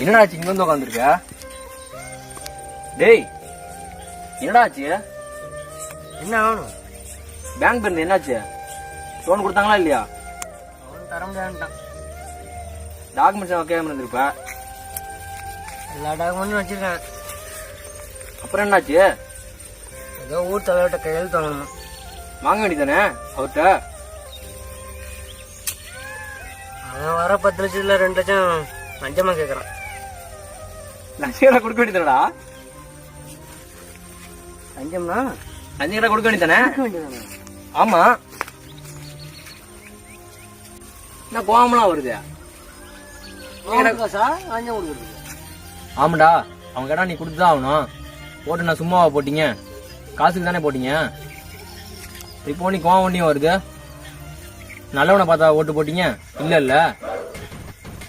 என்னடா ஆச்சு இங்க வந்து உட்காந்துருக்க? டேய் என்னடா ஆச்சு? என்ன ஆகணும்? பேங்க் இருந்து என்னாச்சு? லோன் கொடுத்தாங்களா இல்லையா? அவன் தர முடியாதுட்டான். டாக்குமெண்ட்ஸ் வைக்காம இருந்திருப்ப. எல்லா டாக்குமெண்ட்டும் வச்சிருக்கேன். அப்புறம் என்னாச்சு? ஏதோ ஊர் தலைவர்கிட்ட கையெழுத்து வாங்கணும். வாங்க வேண்டியதானே அவர்கிட்ட? அவன் வர 10 லட்சத்துல 2 லட்சம் லஞ்சமா கேக்குறான். லட்சம் கொடுக்க வேண்டியதானடா? லஞ்சம்னா 5 கொடுக்க வேண்டியதானே? வேண்டியதானே? ஆமா. என்ன கோவம்லாம் வருது? காசா லஞ்சம் கொடுக்குறது? ஆமாடா, அவங்க கேட்டா நீ கொடுத்துதான் ஆகணும். போட்டு நான் சும்மாவா போட்டீங்க? காசுக்கு தானே போட்டீங்க. இப்போ நீ கோவம் ஒன்றியும் வருது. நல்லவனை பார்த்தா ஓட்டு போட்டீங்க இல்ல இல்ல.